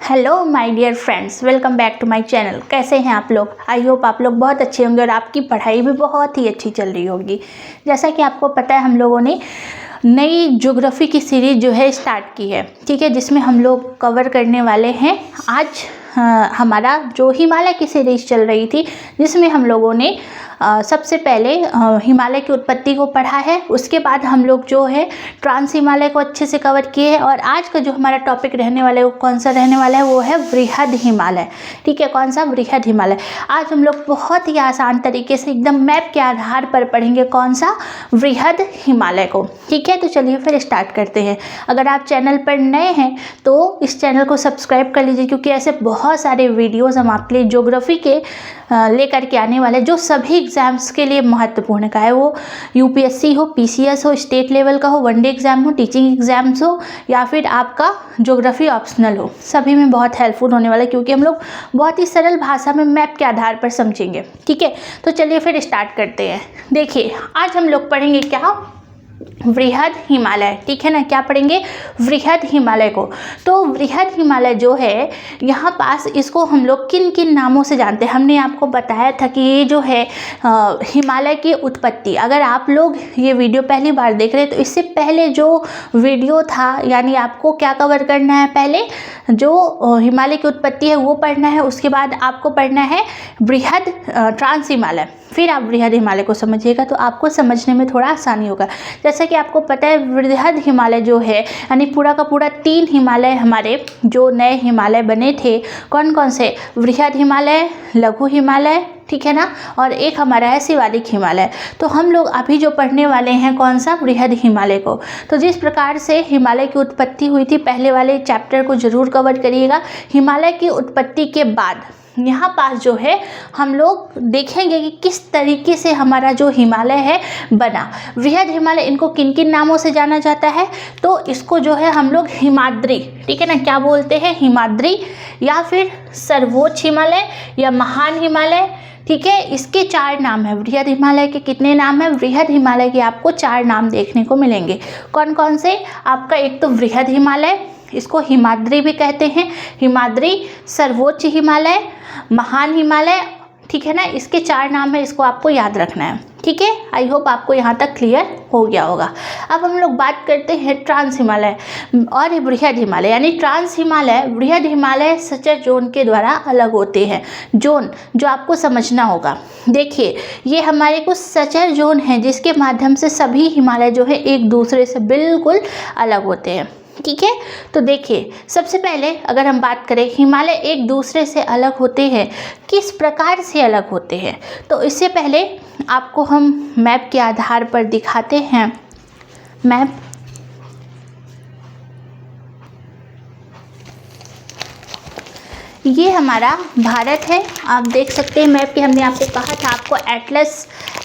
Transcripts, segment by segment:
Hello my dear friends, welcome back to my channel. कैसे हैं आप लोग? आई होप आप लोग बहुत अच्छे होंगे और आपकी पढ़ाई भी बहुत ही अच्छी चल रही होगी। जैसा कि आपको पता है, हम लोगों ने नई ज्योग्राफी की सीरीज जो है स्टार्ट की है, ठीक है, जिसमें हम लोग कवर करने वाले हैं आज हमारा जो हिमालय की सीरीज चल रही थी, जिसमें हम लोगों ने सबसे पहले हिमालय की उत्पत्ति को पढ़ा है। उसके बाद हम लोग जो है ट्रांस हिमालय को अच्छे से कवर किए हैं और आज का जो हमारा टॉपिक रहने वाला है वो कौन सा रहने वाला है, वो है वृहद हिमालय। ठीक है, कौन सा? वृहद हिमालय। आज हम लोग बहुत ही आसान तरीके से एकदम मैप के आधार पर पढ़ेंगे कौन सा? वृहद हिमालय को। ठीक है, तो चलिए फिर स्टार्ट करते हैं। अगर आप चैनल पर नए हैं तो इस चैनल को सब्सक्राइब कर लीजिए, क्योंकि ऐसे बहुत सारे वीडियोज़ हम आपके लिए ज्योग्राफी के लेकर के आने वाले, जो सभी एग्ज़ाम्स के लिए महत्वपूर्ण का है, वो यूपीएससी हो, पीसीएस हो, स्टेट लेवल का हो, वनडे एग्ज़ाम हो, टीचिंग एग्ज़ाम्स हो, या फिर आपका ज्योग्राफी ऑप्शनल हो, सभी में बहुत हेल्पफुल होने वाला है, क्योंकि हम लोग बहुत ही सरल भाषा में मैप के आधार पर समझेंगे। ठीक है, तो चलिए फिर स्टार्ट करते हैं। देखिए, आज हम लोग पढ़ेंगे क्या? वृहद हिमालय। ठीक है ना, क्या पढ़ेंगे? वृहद हिमालय को। तो वृहद हिमालय जो है यहाँ पास, इसको हम लोग किन किन नामों से जानते हैं? हमने आपको बताया था कि ये जो है हिमालय की उत्पत्ति, अगर आप लोग ये वीडियो पहली बार देख रहे हैं तो इससे पहले जो वीडियो था, यानी आपको क्या कवर करना है? पहले जो हिमालय की उत्पत्ति है वो पढ़ना है, उसके बाद आपको पढ़ना है वृहद ट्रांस हिमालय, फिर आप वृहद हिमालय को समझिएगा तो आपको समझने में थोड़ा आसानी होगा। जैसा कि आपको पता है, वृहद हिमालय जो है, यानी पूरा का पूरा 3 हिमालय हमारे जो नए हिमालय बने थे, कौन कौन से? वृहद हिमालय, लघु हिमालय, ठीक है ना, और एक हमारा है शिवालिक हिमालय। तो हम लोग अभी जो पढ़ने वाले हैं कौन सा? वृहद हिमालय को। तो जिस प्रकार से हिमालय की उत्पत्ति हुई थी, पहले वाले चैप्टर को जरूर कवर करिएगा। हिमालय की उत्पत्ति के बाद यहाँ पास जो है हम लोग देखेंगे कि किस तरीके से हमारा जो हिमालय है बना। वृहद हिमालय, इनको किन किन नामों से जाना जाता है? तो इसको जो है हम लोग हिमाद्री, ठीक है ना, क्या बोलते हैं? हिमाद्री, या फिर सर्वोच्च हिमालय, या महान हिमालय। ठीक है, इसके 4 नाम है। वृहद हिमालय के कितने नाम है? वृहद हिमालय के आपको 4 नाम देखने को मिलेंगे। कौन कौन से? आपका एक तो वृहद हिमालय, इसको हिमाद्री भी कहते हैं, हिमाद्री, सर्वोच्च हिमालय, महान हिमालय, ठीक है ना, इसके 4 नाम है, इसको आपको याद रखना है। ठीक है, आई होप आपको यहाँ तक क्लियर हो गया होगा। अब हम लोग बात करते हैं ट्रांस हिमालय और वृहद हिमालय। यानी ट्रांस हिमालय, वृहद हिमालय सचर जोन के द्वारा अलग होते हैं। जोन जो आपको समझना होगा, देखिए ये हमारे कुछ सचर जोन हैं जिसके माध्यम से सभी हिमालय जो है एक दूसरे से बिल्कुल अलग होते हैं। ठीक है, तो देखिए सबसे पहले अगर हम बात करें, हिमालय एक दूसरे से अलग होते हैं, किस प्रकार से अलग होते हैं? तो इससे पहले आपको हम मैप के आधार पर दिखाते हैं। मैप, ये हमारा भारत है, आप देख सकते हैं मैप के। हमने आपको कहा था आपको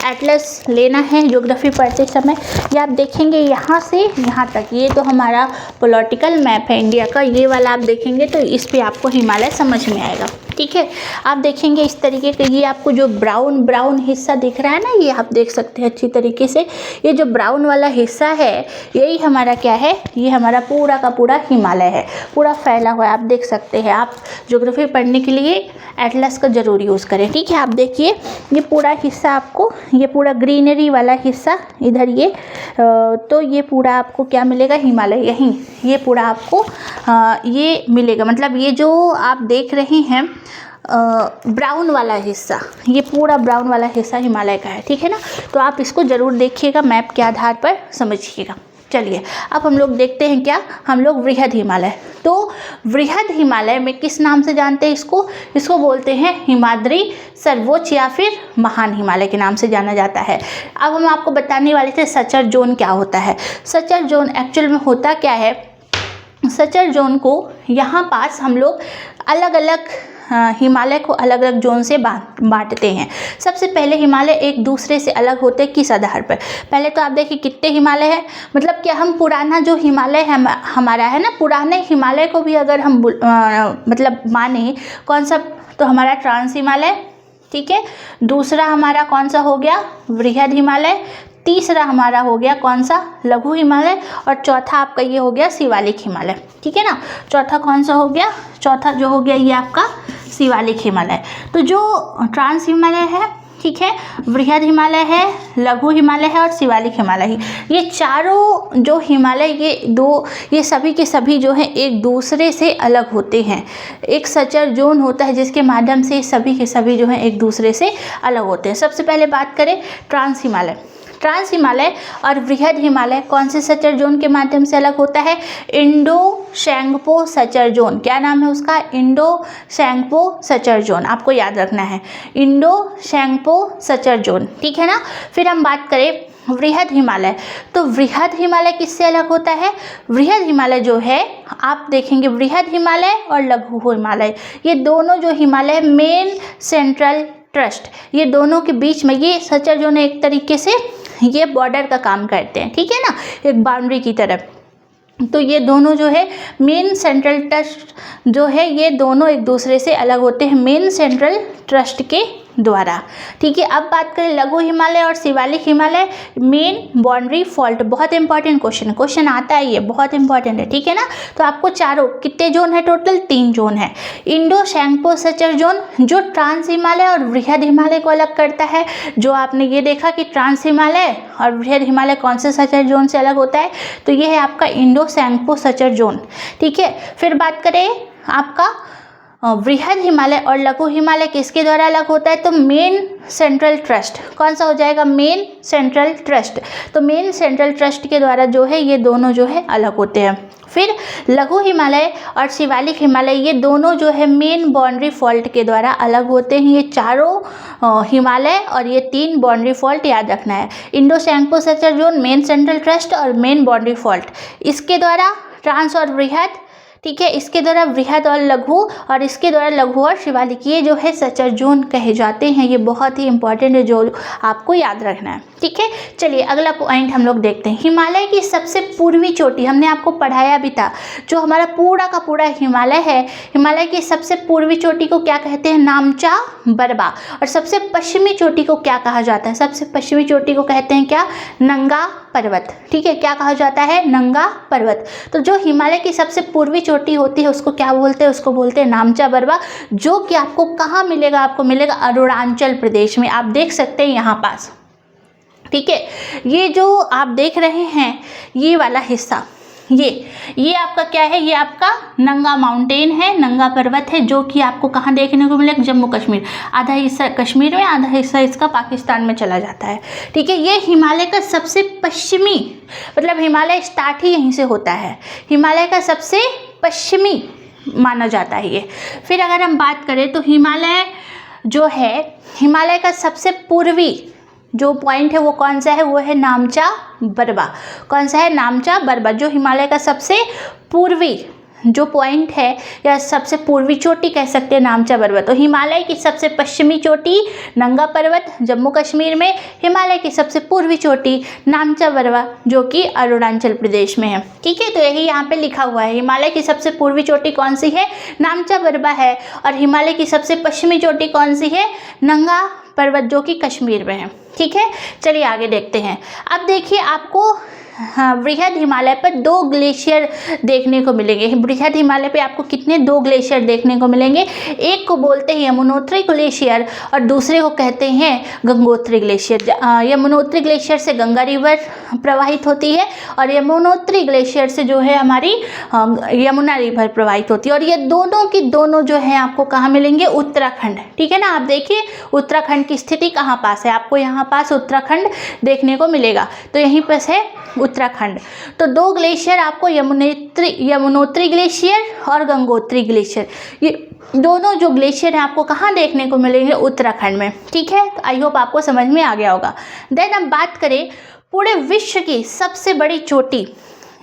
एटलस लेना है ज्योग्राफी पढ़ते समय। ये आप देखेंगे यहाँ से यहाँ तक, ये तो हमारा पॉलिटिकल मैप है इंडिया का। ये वाला आप देखेंगे तो इस पे आपको हिमालय समझ में आएगा। ठीक है, आप देखेंगे इस तरीके का, ये आपको जो ब्राउन हिस्सा दिख रहा है ना, ये आप देख सकते हैं अच्छी तरीके से। ये जो ब्राउन वाला हिस्सा है, यही हमारा क्या है? ये हमारा पूरा का पूरा हिमालय है, पूरा फैला हुआ है, आप देख सकते हैं। आप ज्योग्राफी पढ़ने के लिए एटलस का जरूर यूज़ करें। ठीक है, आप देखिए ये पूरा हिस्सा आपको, ये पूरा ग्रीनरी वाला हिस्सा इधर, ये तो ये पूरा आपको क्या मिलेगा? हिमालय। यहीं ये पूरा आपको ये मिलेगा, मतलब ये जो आप देख रहे हैं ब्राउन वाला हिस्सा, ये पूरा ब्राउन वाला हिस्सा हिमालय का है। ठीक है ना, तो आप इसको ज़रूर देखिएगा, मैप के आधार पर समझिएगा। चलिए अब हम लोग देखते हैं क्या? हम लोग वृहद हिमालय। तो वृहद हिमालय में किस नाम से जानते हैं इसको बोलते हैं हिमाद्री, सर्वोच्च, या फिर महान हिमालय के नाम से जाना जाता है। अब हम आपको बताने वाले थे सचर जोन क्या होता है। सचर जोन एक्चुअल में होता क्या है? सचर जोन को यहाँ पास हम लोग अलग अलग हिमालय को अलग अलग जोन से बांटते हैं। सबसे पहले हिमालय एक दूसरे से अलग होते हैं किस आधार पर? पहले तो आप देखिए कितने हिमालय हैं, मतलब क्या हम पुराना जो हिमालय है हमारा है ना, पुराने हिमालय को भी अगर हम मतलब माने, कौन सा? तो हमारा ट्रांस हिमालय, ठीक है। दूसरा हमारा कौन सा हो गया? वृहद हिमालय। तीसरा हमारा हो गया कौन सा, लघु हिमालय, और चौथा आपका ये हो गया शिवालिक हिमालय। ठीक है ना, चौथा कौन सा हो गया, चौथा जो हो गया ये आपका शिवालिक हिमालय। तो जो ट्रांस हिमालय है, ठीक है, वृहद हिमालय है, लघु हिमालय है और शिवालिक हिमालय है, ये चारों जो हिमालय ये सभी के सभी जो है एक दूसरे से अलग होते हैं। एक सचर जोन होता है जिसके माध्यम से सभी के सभी जो है एक दूसरे से अलग होते हैं। सबसे पहले बात करें ट्रांस हिमालय। ट्रांस हिमालय और वृहद हिमालय कौन से सचर जोन के माध्यम से अलग होता है, इंडो शैंगपो सचर जोन। क्या नाम है उसका, इंडो शैंगपो सचर जोन, आपको याद रखना है, इंडो शैंगपो सचर जोन। ठीक है ना। फिर हम बात करें वृहद हिमालय, तो वृहद हिमालय किससे अलग होता है, वृहद हिमालय जो है आप देखेंगे वृहद हिमालय और लघु हिमालय, ये दोनों जो हिमालय मेन सेंट्रल ट्रस्ट, ये दोनों के बीच में ये सचर जोन एक तरीके से ये बॉर्डर का काम करते हैं। ठीक है ना, एक बाउंड्री की तरफ। तो ये दोनों जो है मेन सेंट्रल ट्रस्ट जो है ये दोनों एक दूसरे से अलग होते हैं मेन सेंट्रल ट्रस्ट के द्वारा। ठीक है। अब बात करें लघु हिमालय और Shivalik Himalaya, main boundary fault, बहुत इंपॉर्टेंट क्वेश्चन आता है, ये बहुत इंपॉर्टेंट है। ठीक है ना। तो आपको चारों कितने जोन है, टोटल 3 जोन है। इंडो शैंगपो सचर जोन जो ट्रांस हिमालय और वृहद हिमालय को अलग करता है, जो आपने ये देखा कि ट्रांस हिमालय और वृहद हिमालय कौन से सचर जोन से अलग होता है, तो ये है आपका इंडो शैंगपो सचर जोन। ठीक है। फिर बात करें आपका वृहद हिमालय और लघु हिमालय किसके द्वारा अलग होता है, तो मेन सेंट्रल ट्रस्ट, कौन सा हो जाएगा, मेन सेंट्रल ट्रस्ट। तो मेन सेंट्रल ट्रस्ट के द्वारा जो है ये दोनों जो है अलग होते हैं। फिर लघु हिमालय और शिवालिक हिमालय ये दोनों जो है मेन बाउंड्री फॉल्ट के द्वारा अलग होते हैं। ये चारों हिमालय और ये 3 बाउंड्री फॉल्ट याद रखना है, Indo Tsangpo suture zone, main central thrust और मेन बाउंड्री फॉल्ट, इसके द्वारा ट्रांस और वृहद, ठीक है, इसके द्वारा वृहद और लघु, और इसके द्वारा लघु और शिवालिक, ये जो है सचर जोन कहे जाते हैं। ये बहुत ही इंपॉर्टेंट है जो आपको याद रखना है। ठीक है। चलिए अगला पॉइंट हम लोग देखते हैं, हिमालय की सबसे पूर्वी चोटी, हमने आपको पढ़ाया भी था, जो हमारा पूरा का पूरा हिमालय है, हिमालय की सबसे पूर्वी चोटी को क्या कहते हैं, नामचा बरबा। और सबसे पश्चिमी चोटी को क्या कहा जाता है, सबसे पश्चिमी चोटी को कहते हैं क्या, नंगा पर्वत। ठीक है, क्या कहा जाता है, नंगा पर्वत। तो जो हिमालय की सबसे पूर्वी चोटी होती है उसको क्या बोलते हैं, उसको बोलते हैं नामचा बरबा, जो कि आपको कहाँ मिलेगा, आपको मिलेगा अरुणाचल प्रदेश में। आप देख सकते हैं यहाँ पास। ठीक है, ये जो आप देख रहे हैं ये वाला हिस्सा, ये आपका क्या है, ये आपका नंगा माउंटेन है, नंगा पर्वत है, जो कि आपको कहाँ देखने को मिलेगा, जम्मू कश्मीर। आधा हिस्सा कश्मीर में, आधा हिस्सा इसका पाकिस्तान में चला जाता है। ठीक है, ये हिमालय का सबसे पश्चिमी, मतलब हिमालय स्टार्ट ही यहीं से होता है, हिमालय का सबसे पश्चिमी माना जाता है ये। फिर अगर हम बात करें तो हिमालय जो है, हिमालय का सबसे पूर्वी जो पॉइंट है वो कौन सा है, वो है नामचा बरबा। कौन सा है, नामचा बरबा, जो हिमालय का सबसे पूर्वी जो पॉइंट है या सबसे पूर्वी चोटी कह सकते हैं, नामचा बरबा। तो हिमालय की सबसे पश्चिमी चोटी नंगा पर्वत जम्मू कश्मीर में, हिमालय की सबसे पूर्वी चोटी नामचा बरबा जो कि अरुणाचल प्रदेश में है। ठीक है, तो यही यहाँ पे लिखा हुआ है, हिमालय की सबसे पूर्वी चोटी कौन सी है, नामचा बरबा है, और हिमालय की सबसे पश्चिमी चोटी कौन सी है, नंगा पर्वत जो कि कश्मीर में है। ठीक है, चलिए आगे देखते हैं। अब देखिए आपको वृहद हिमालय पर 2 ग्लेशियर देखने को मिलेंगे। वृहद हिमालय पे आपको कितने, 2 ग्लेशियर देखने को मिलेंगे। एक को बोलते हैं यमुनोत्री ग्लेशियर और दूसरे को कहते हैं गंगोत्री ग्लेशियर। यमुनोत्री ग्लेशियर से गंगा रिवर प्रवाहित होती है और यमुनोत्री ग्लेशियर से जो है हमारी यमुना रिवर प्रवाहित होती है। और ये दोनों की दोनों जो है आपको कहाँ मिलेंगे, उत्तराखंड। ठीक है ना, आप देखिए उत्तराखंड की स्थिति कहाँ पास है, आपको यहाँ पास उत्तराखंड देखने को मिलेगा। तो यहीं पर है उत्तराखंड। तो 2 ग्लेशियर आपको यमुनोत्री ग्लेशियर और गंगोत्री ग्लेशियर, ये दोनों जो ग्लेशियर हैं आपको कहाँ देखने को मिलेंगे, उत्तराखंड में। ठीक है, तो आई होप आपको समझ में आ गया होगा। देन हम बात करें पूरे विश्व की सबसे बड़ी चोटी,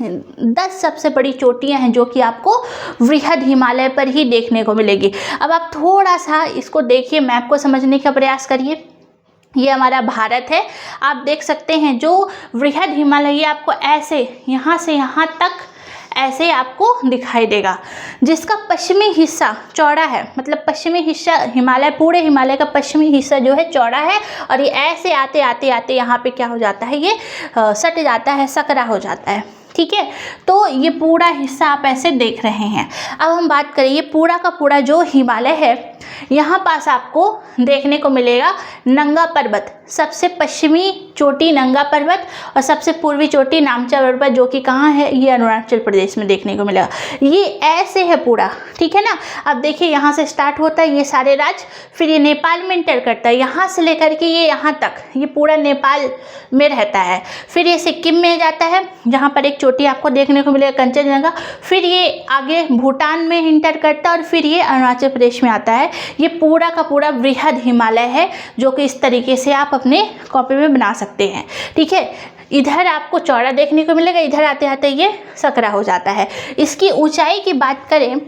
10 सबसे बड़ी चोटियां हैं जो कि आपको वृहद हिमालय पर ही देखने को मिलेगी। अब आप थोड़ा सा इसको देखिए, मैप को समझने का प्रयास करिए। ये हमारा भारत है, आप देख सकते हैं जो वृहद हिमालय, ये आपको ऐसे यहाँ से यहाँ तक ऐसे आपको दिखाई देगा, जिसका पश्चिमी हिस्सा चौड़ा है, मतलब पश्चिमी हिस्सा हिमालय, पूरे हिमालय का पश्चिमी हिस्सा जो है चौड़ा है, और ये ऐसे आते आते आते यहाँ पे क्या हो जाता है, ये सट जाता है, सकरा हो जाता है। ठीक है, तो ये पूरा हिस्सा आप ऐसे देख रहे हैं। अब हम बात करें, ये पूरा का पूरा जो हिमालय है, यहाँ पास आपको देखने को मिलेगा नंगा पर्वत, सबसे पश्चिमी चोटी नंगा पर्वत और सबसे पूर्वी चोटी नामचा पर्वत, जो कि कहाँ है, ये अरुणाचल प्रदेश में देखने को मिलेगा। ये ऐसे है पूरा, ठीक है ना। अब देखिए यहाँ से स्टार्ट होता है ये सारे राज्य, फिर ये नेपाल में इंटर करता है, यहाँ से लेकर के ये यहाँ तक, ये पूरा नेपाल में रहता है। फिर ये सिक्किम में जाता है, जहाँ पर एक चोटी आपको देखने को मिलेगा कंचनजंगा, फिर ये आगे भूटान में इंटर करता है, और फिर ये अरुणाचल प्रदेश में आता है। ये पूरा का पूरा वृहद हिमालय है, जो कि इस तरीके से आप अपने कॉपी में बना सकते हैं। ठीक है, इधर आपको चौड़ा देखने को मिलेगा, इधर आते आते ये सकरा हो जाता है। इसकी ऊंचाई की बात करें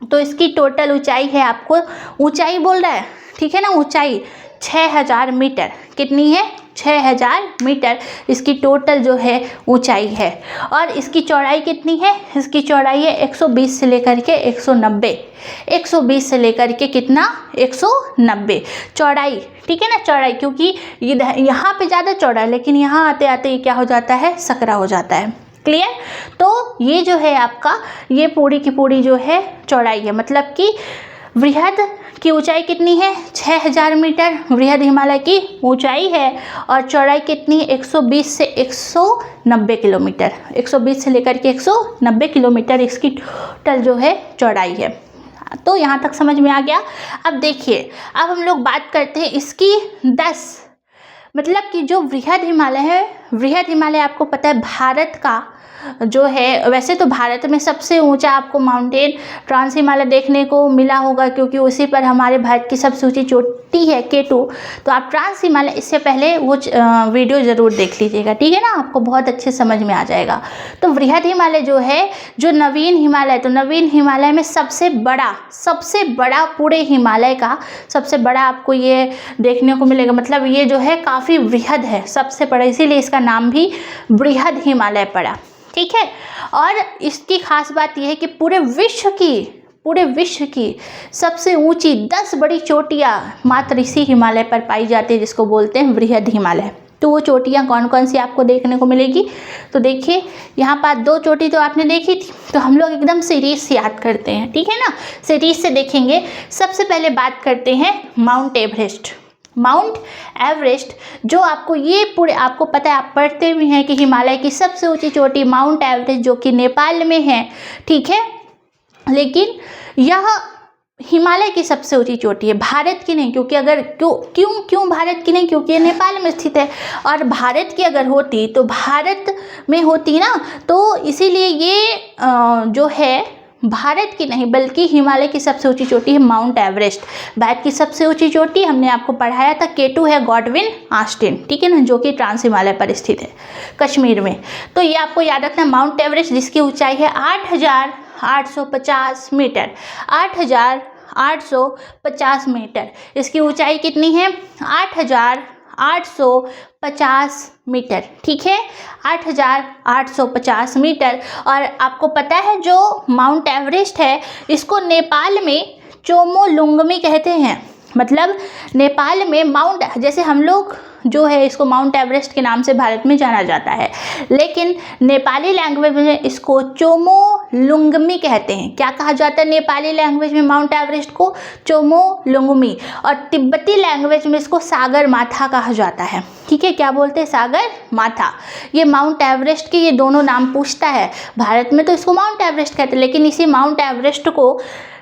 तो इसकी टोटल ऊंचाई है, आपको ऊंचाई बोल रहा है, ठीक है ना, ऊंचाई 6000 मीटर। कितनी है, 6000 मीटर इसकी टोटल जो है ऊंचाई है। और इसकी चौड़ाई कितनी है, इसकी चौड़ाई है 120 से लेकर के 190, 120 से लेकर के कितना, 190 चौड़ाई। ठीक है ना, चौड़ाई, क्योंकि यहाँ पे ज़्यादा चौड़ा है, लेकिन यहाँ आते आते ये क्या हो जाता है, सकरा हो जाता है। क्लियर। तो ये जो है आपका, ये पूरी की पूरी जो है चौड़ाई है, मतलब कि वृहद की ऊंचाई कितनी है, 6000 मीटर वृहद हिमालय की ऊंचाई है, और चौड़ाई कितनी है, 120 से 190 किलोमीटर, 120 से लेकर के 190 किलोमीटर इसकी टोटल जो है चौड़ाई है। तो यहाँ तक समझ में आ गया। अब देखिए, अब हम लोग बात करते हैं इसकी 10, मतलब कि जो वृहद हिमालय है, वृहद हिमालय आपको पता है भारत का जो है, वैसे तो भारत में सबसे ऊंचा आपको माउंटेन ट्रांस हिमालय देखने को मिला होगा, क्योंकि उसी पर हमारे भारत की सबसे ऊंची चोटी है K2। तो आप ट्रांस हिमालय, इससे पहले वो वीडियो ज़रूर देख लीजिएगा, ठीक है ना, आपको बहुत अच्छे समझ में आ जाएगा। तो वृहद हिमालय जो है, जो नवीन हिमालय, तो नवीन हिमालय में सबसे बड़ा पूरे हिमालय का सबसे बड़ा आपको ये देखने को मिलेगा, मतलब ये जो है काफ़ी वृहद है, सबसे बड़ा, इसीलिए इसका नाम भी वृहद हिमालय पड़ा। ठीक है, और इसकी खास बात यह है कि पूरे विश्व की सबसे ऊंची 10 बड़ी चोटियाँ मात्र इसी हिमालय पर पाई जाती है, जिसको बोलते हैं वृहद हिमालय। तो वो चोटियाँ कौन कौन सी आपको देखने को मिलेगी, तो देखिए यहाँ पर 2 चोटी तो आपने देखी थी, तो हम लोग एकदम सीरीज से याद करते हैं, ठीक है ना, सीरीज से देखेंगे। सबसे पहले बात करते हैं माउंट एवरेस्ट। माउंट एवरेस्ट जो आपको, ये पूरे आपको पता है, आप पढ़ते भी हैं कि हिमालय की सबसे ऊंची चोटी माउंट एवरेस्ट, जो कि नेपाल में है, ठीक है, लेकिन यह हिमालय की सबसे ऊंची चोटी है, भारत की नहीं। क्योंकि अगर क्यों भारत की नहीं, क्योंकि ये नेपाल में स्थित है, और भारत की अगर होती तो भारत में होती ना, तो इसीलिए ये जो है भारत की नहीं, बल्कि हिमालय की सबसे ऊंची चोटी है माउंट एवरेस्ट। भारत की सबसे ऊंची चोटी हमने आपको पढ़ाया था, K2 है गॉडविन आस्टिन, ठीक है ना, जो कि ट्रांस हिमालय पर स्थित है कश्मीर में। तो ये आपको याद रखना, माउंट एवरेस्ट जिसकी ऊंचाई है 8850 मीटर, 8850 मीटर इसकी ऊंचाई कितनी है, 8850 मीटर, ठीक है, 8850 मीटर। और आपको पता है जो माउंट एवरेस्ट है, इसको नेपाल में चोमोलुंगमी कहते हैं, मतलब नेपाल में माउंट, जैसे हम लोग जो है इसको माउंट एवरेस्ट के नाम से भारत में जाना जाता है, लेकिन नेपाली लैंग्वेज में इसको चोमोलुंगमी कहते हैं। क्या कहा जाता है नेपाली लैंग्वेज में माउंट एवरेस्ट को, चोमोलुंगमी, और तिब्बती लैंग्वेज में इसको सागर माथा कहा जाता है, ठीक है, क्या बोलते हैं, सागर माथा। ये माउंट एवरेस्ट के ये दोनों नाम पूछता है, भारत में तो इसको माउंट एवरेस्ट कहते हैं, लेकिन इसी माउंट एवरेस्ट को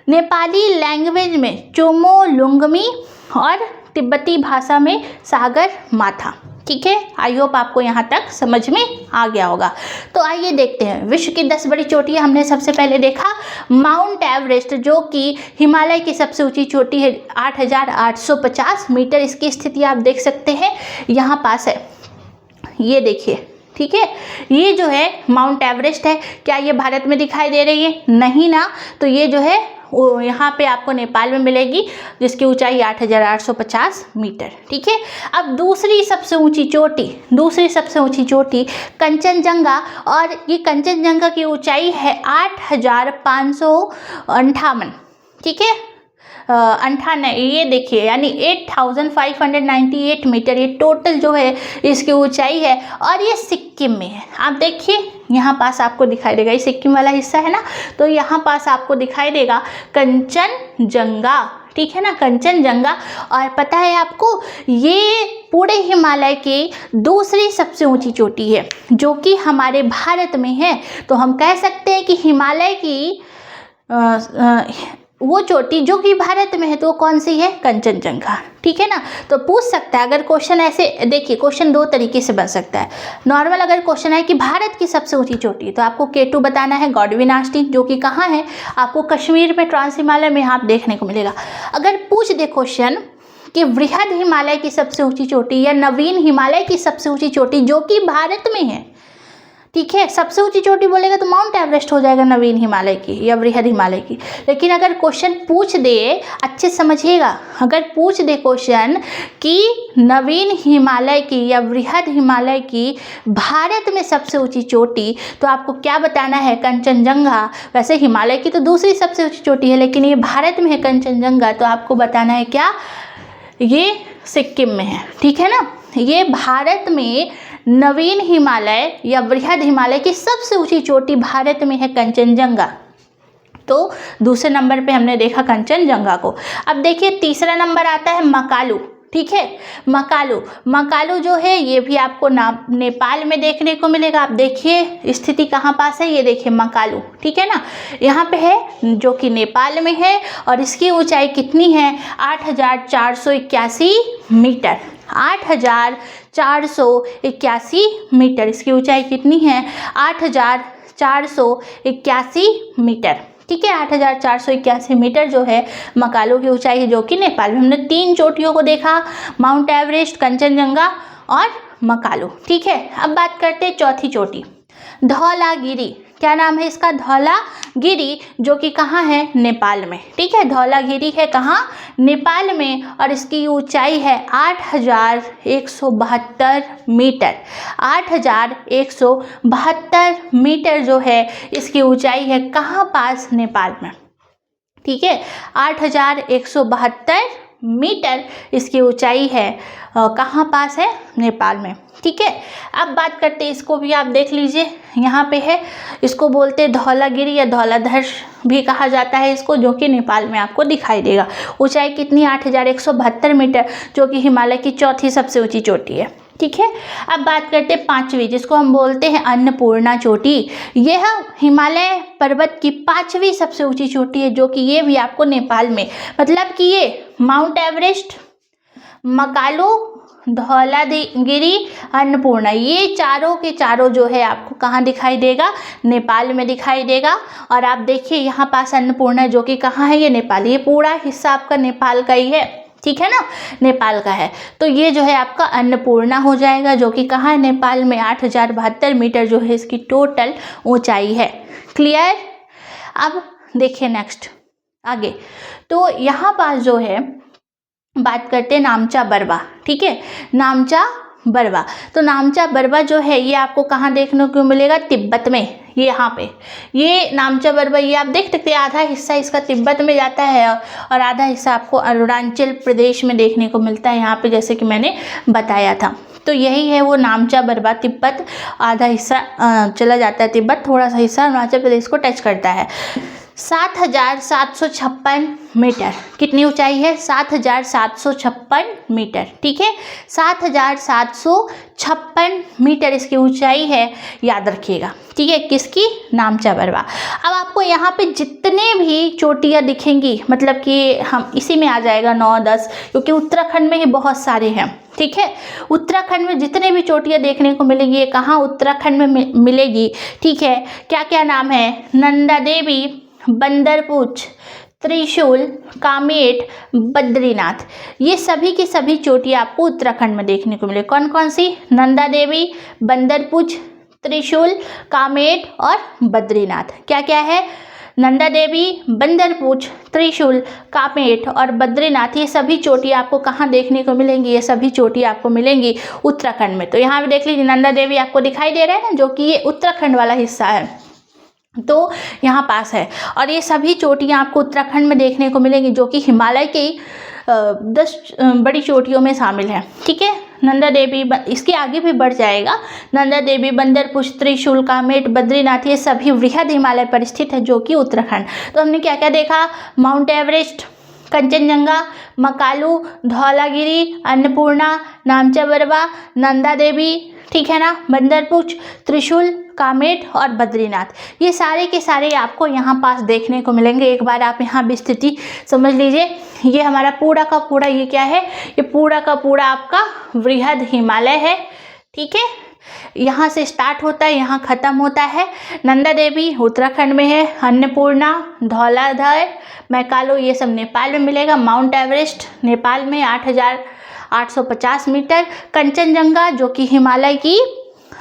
नेपाली लैंग्वेज में चोमोलुंगमी और तिब्बती भाषा में सागर माथा, ठीक है। आई होप आपको यहाँ तक समझ में आ गया होगा। तो आइए देखते हैं विश्व की 10 बड़ी चोटियाँ। हमने सबसे पहले देखा माउंट एवरेस्ट, जो कि हिमालय की सबसे ऊंची चोटी है, 8850 मीटर इसकी स्थिति आप देख सकते हैं, यहाँ पास है, ये देखिए, ठीक है। ये जो है माउंट एवरेस्ट है। क्या ये भारत में दिखाई दे रही है? नहीं ना। तो ये जो है वो यहाँ पे आपको नेपाल में मिलेगी, जिसकी ऊंचाई 8,850 मीटर। ठीक है। अब दूसरी सबसे ऊंची चोटी कंचनजंगा, और ये कंचनजंगा की ऊंचाई है 8,558। ठीक है, 58, ये देखिए यानी 8,598 मीटर ये टोटल जो है इसकी ऊंचाई है, और ये सिक्किम में है। आप देखिए यहाँ पास आपको दिखाई देगा, ये सिक्किम वाला हिस्सा है ना, तो यहाँ पास आपको दिखाई देगा कंचनजंगा। ठीक है ना, कंचनजंगा। और पता है आपको, ये पूरे हिमालय की दूसरी सबसे ऊंची चोटी है जो कि हमारे भारत में है। तो हम कह सकते हैं कि हिमालय की वो चोटी जो कि भारत में है तो कौन सी है? कंचनजंगा। ठीक है ना। तो पूछ सकता है अगर क्वेश्चन ऐसे, देखिए क्वेश्चन दो तरीके से बन सकता है। नॉर्मल अगर क्वेश्चन है कि भारत की सबसे ऊंची चोटी, तो आपको K2 बताना है, गॉडविन आस्टीन, जो कि कहाँ है? आपको कश्मीर में, ट्रांस हिमालय में आप देखने को मिलेगा। अगर पूछ दे क्वेश्चन कि वृहद हिमालय की सबसे ऊंची चोटी या नवीन हिमालय की सबसे ऊंची चोटी जो कि भारत में है, ठीक है, सबसे ऊंची चोटी बोलेगा तो माउंट एवरेस्ट हो जाएगा नवीन हिमालय की या वृहद हिमालय की। लेकिन अगर क्वेश्चन पूछ दे, अच्छे समझिएगा, अगर पूछ दे क्वेश्चन कि नवीन हिमालय की या वृहद हिमालय की भारत में सबसे ऊंची चोटी, तो आपको क्या बताना है? कंचनजंगा। वैसे हिमालय की तो दूसरी सबसे ऊंची चोटी है, लेकिन ये भारत में है कंचनजंगा, तो आपको बताना है क्या? ये सिक्किम में है। ठीक है ना। ये भारत में नवीन हिमालय या वृहद हिमालय की सबसे ऊंची चोटी भारत में है कंचनजंगा। तो दूसरे नंबर पे हमने देखा कंचनजंगा को। अब देखिए तीसरा नंबर आता है मकालू। ठीक है, मकालू जो है ये भी आपको नेपाल में देखने को मिलेगा। आप देखिए स्थिति कहाँ पास है, ये देखिए मकालू। ठीक है ना, यहाँ पे है जो कि नेपाल में है, और इसकी ऊंचाई कितनी है? 8,481 मीटर। 8,481 मीटर इसकी ऊंचाई कितनी है? 8,481 मीटर। ठीक है, 8,481 मीटर जो है मकालू की ऊंचाई है, जो कि नेपाल में। हमने 3 चोटियों को देखा, माउंट एवरेस्ट, कंचनजंगा और मकालू। ठीक है, अब बात करते हैं चौथी चोटी, धौलागिरी। क्या नाम है इसका? धौलागिरी, जो कि कहाँ है? नेपाल में। ठीक है, धौलागिरी है कहाँ? नेपाल में, और इसकी ऊंचाई है 8,172 मीटर। 8,172 मीटर जो है इसकी ऊंचाई है, कहाँ पास? नेपाल में। ठीक है, 8,172 मीटर इसकी ऊंचाई है, कहाँ पास है? नेपाल में। ठीक है, अब बात करते हैं, इसको भी आप देख लीजिए, यहाँ पे है, इसको बोलते हैं धौलागिरी या धौलाधर भी कहा जाता है इसको, जो कि नेपाल में आपको दिखाई देगा। ऊंचाई कितनी? 8,172 मीटर, जो कि हिमालय की चौथी सबसे ऊंची चोटी है। ठीक है, अब बात करते हैं पांचवी, जिसको हम बोलते हैं अन्नपूर्णा चोटी। यह हिमालय पर्वत की 5वीं सबसे ऊंची चोटी है, जो कि ये भी आपको नेपाल में, मतलब कि ये माउंट एवरेस्ट, मकालू, धौलागिरी, अन्नपूर्णा, ये चारों के चारों जो है आपको कहाँ दिखाई देगा? नेपाल में दिखाई देगा। और आप देखिए यहाँ पास अन्नपूर्णा, जो कि कहाँ है? ये नेपाल। ये पूरा हिस्सा आपका नेपाल का ही है। ठीक है ना, नेपाल का है। तो ये जो है आपका अन्नपूर्णा हो जाएगा, जो कि कहाँ है? नेपाल में। 8,072 मीटर जो है इसकी टोटल ऊंचाई है। क्लियर? अब देखिए नेक्स्ट आगे, तो यहाँ पास जो है बात करते हैं नामचा बरवा। ठीक है, नामचा बरवा, तो नामचा बरवा जो है ये आपको कहाँ देखने को मिलेगा? तिब्बत में। ये यहाँ पे ये नामचा बरवा, ये आप देख सकते हैं, आधा हिस्सा इसका तिब्बत में जाता है और आधा हिस्सा आपको अरुणाचल प्रदेश में देखने को मिलता है, यहाँ पे जैसे कि मैंने बताया था। तो यही है वो नामचा बरवा, तिब्बत, आधा हिस्सा चला जाता है तिब्बत, थोड़ा सा हिस्सा अरुणाचल प्रदेश को टच करता है। 7,756 मीटर कितनी ऊंचाई है? 7,756 मीटर। ठीक है, 7,756 मीटर इसकी ऊंचाई है, याद रखिएगा। ठीक है, किसकी? नामचा बरवा। अब आपको यहाँ पे जितने भी चोटियाँ दिखेंगी, मतलब कि हम इसी में आ जाएगा 9-10, क्योंकि उत्तराखंड में ही बहुत सारे हैं। ठीक है, उत्तराखंड में जितने भी चोटियाँ देखने को मिलेंगी, ये कहाँ? उत्तराखंड में मिलेगी। ठीक है, क्या क्या नाम है? नंदा देवी, बंदरपुच, त्रिशूल, कामेट, बद्रीनाथ, ये सभी की सभी चोटियाँ आपको उत्तराखंड में देखने को मिले। कौन कौन सी? नंदा देवी, बंदरपुच, त्रिशूल, कामेट और बद्रीनाथ। क्या क्या है? नंदा देवी, बंदरपूछ, त्रिशूल, कामेट और बद्रीनाथ, ये सभी चोटी आपको कहाँ देखने को मिलेंगी? ये सभी चोटी आपको मिलेंगी उत्तराखंड में। तो यहाँ भी देख लीजिए, नंदा देवी आपको दिखाई दे रहा है ना, जो कि ये उत्तराखंड वाला हिस्सा है, तो यहाँ पास है। और ये सभी चोटियाँ आपको उत्तराखंड में देखने को मिलेंगी, जो कि हिमालय की 10 बड़ी चोटियों में शामिल है। ठीक है, नंदा देवी, इसके आगे भी बढ़ जाएगा। नंदा देवी, बंदरपुछ, त्रिशूल, कामेट, बद्रीनाथ, ये सभी वृहद हिमालय पर स्थित है, जो कि उत्तराखंड। तो हमने क्या क्या देखा? माउंट एवरेस्ट, कंचनजंगा, मकालू, धौलागिरी, अन्नपूर्णा, नामचा बरवा, नंदा देवी, ठीक है ना, बंदरपुछ, त्रिशूल, कामेट और बद्रीनाथ, ये सारे के सारे आपको यहाँ पास देखने को मिलेंगे। एक बार आप यहाँ भी स्थिति समझ लीजिए। ये हमारा पूरा का पूरा, ये क्या है? ये पूरा का पूरा आपका वृहद हिमालय है। ठीक है, यहाँ से स्टार्ट होता है, यहाँ ख़त्म होता है। नंदा देवी उत्तराखंड में है, अन्नपूर्णा, धौलाधर, मैकालो, ये सब नेपाल में मिलेगा। माउंट एवरेस्ट नेपाल में 8,850 मीटर। कंचनजंगा, जो कि हिमालय की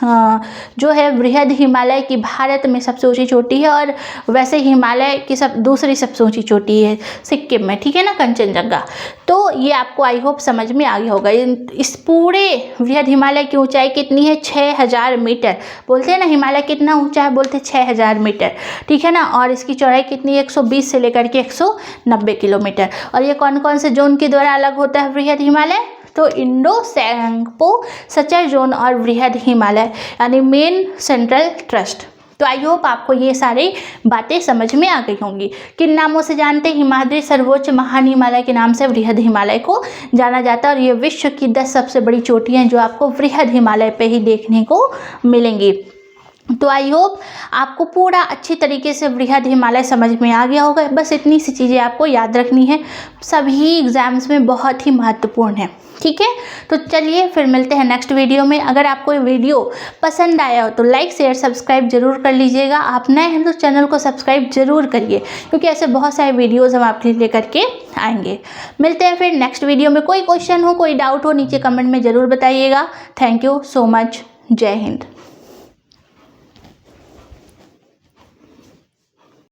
जो है वृहद हिमालय की भारत में सबसे ऊंची चोटी है, और वैसे हिमालय की दूसरी सबसे ऊंची चोटी है सिक्किम में। ठीक है ना, कंचनजंगा। तो ये आपको आई होप समझ में आ गया होगा। इस पूरे वृहद हिमालय की ऊंचाई कितनी है? 6,000 मीटर। बोलते हैं ना हिमालय कितना ऊंचा है, बोलते हैं 6,000 मीटर। ठीक है ना, और इसकी चौड़ाई कितनी है? 120 से लेकर के 190 किलोमीटर। और ये कौन कौन से जोन के द्वारा अलग होता है वृहद हिमालय? तो इंडो सैंगपो सचर जोन और वृहद हिमालय, यानी मेन सेंट्रल ट्रस्ट। तो आई होप आपको ये सारी बातें समझ में आ गई होंगी। किन नामों से जानते हैं? हिमाद्री, सर्वोच्च, महान हिमालय के नाम से वृहद हिमालय को जाना जाता है। और ये विश्व की 10 सबसे बड़ी चोटियाँ जो आपको वृहद हिमालय पे ही देखने को मिलेंगी। तो आई होप आपको पूरा अच्छी तरीके से वृहद हिमालय समझ में आ गया होगा। बस इतनी सी चीज़ें आपको याद रखनी है, सभी एग्जाम्स में बहुत ही महत्वपूर्ण है। ठीक है, तो चलिए फिर मिलते हैं नेक्स्ट वीडियो में। अगर आपको ये वीडियो पसंद आया हो तो लाइक, शेयर, सब्सक्राइब जरूर कर लीजिएगा। आप नए हैं तो चैनल को सब्सक्राइब जरूर करिए, क्योंकि ऐसे बहुत सारे वीडियोस हम आपके लिए करके आएंगे। मिलते हैं फिर नेक्स्ट वीडियो में। कोई क्वेश्चन हो, कोई डाउट हो, नीचे कमेंट में ज़रूर बताइएगा। Thank you so much. जय हिंद।